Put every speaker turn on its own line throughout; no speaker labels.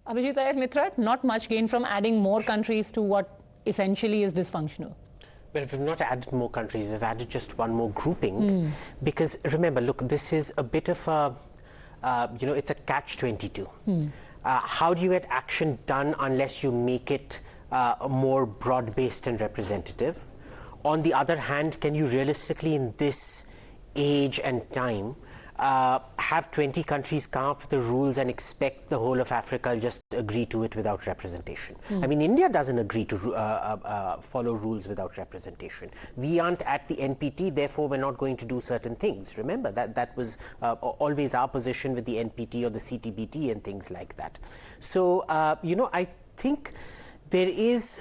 Abhijit Iyer Mitra, not much gain from adding more countries to what essentially is dysfunctional.
Well, we've not added more countries, we've added just one more grouping. Because remember, look, this is a bit of a, it's a catch-22. How do you get action done unless you make it more broad-based and representative? On the other hand, can you realistically, in this age and time, have 20 countries come up with the rules and expect the whole of Africa just agree to it without representation? I mean, India doesn't agree to follow rules without representation. We aren't at the NPT, therefore we're not going to do certain things. Remember, that was always our position with the NPT or the CTBT and things like that. So, I think there is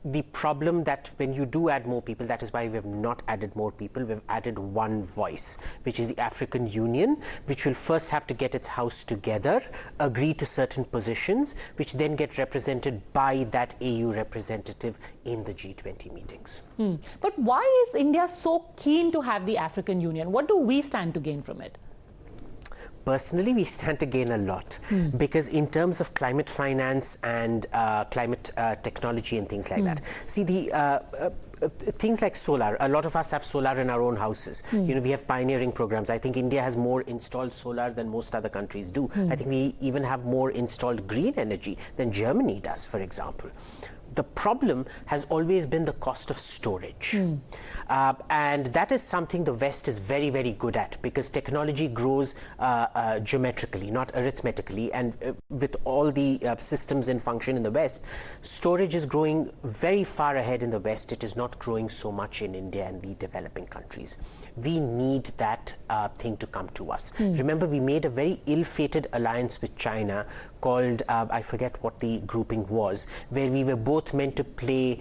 the problem that when you do add more people, that is why we have not added more people, we've added one voice, which is the African Union, which will first have to get its house together, agree to certain positions, which then get represented by that AU representative in the G20 meetings.
But why is India so keen to have the African Union? What do we stand to gain from it?
Personally, we stand to gain a lot because in terms of climate finance and climate technology and things like that. See, the things like solar, a lot of us have solar in our own houses. We have pioneering programs. I think India has more installed solar than most other countries do. I think we even have more installed green energy than Germany does, for example. The problem has always been the cost of storage. And that is something the West is very, very good at because technology grows geometrically, not arithmetically. And with all the systems in function in the West, storage is growing very far ahead in the West. It is not growing so much in India and the developing countries. We need that thing to come to us. Remember, we made a very ill-fated alliance with China called, I forget what the grouping was, where we were both meant to play,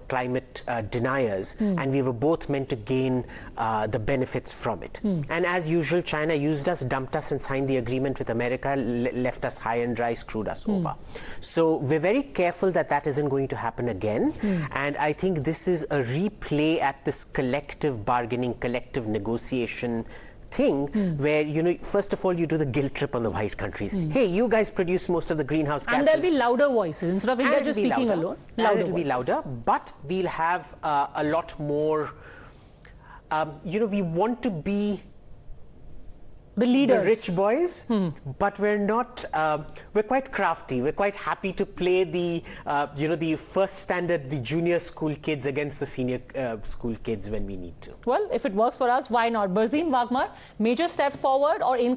climate deniers, and we were both meant to gain the benefits from it. And as usual, China used us, dumped us, and signed the agreement with America, left us high and dry, screwed us over. So we're very careful that that isn't going to happen again. And I think this is a replay at this collective bargaining, collective negotiation thing where, first of all, you do the guilt trip on the white countries. Hey, you guys produce most of the greenhouse gases.
And there'll be louder voices instead of India just speaking alone.
It'll be louder, but we'll have a lot more, we want to be
the leaders,
the rich boys, but we're not, we're quite crafty. We're quite happy to play the, the first standard, the junior school kids against the senior school kids when we need to.
Well, if it works for us, why not? Barzin Wagmar, major step forward or in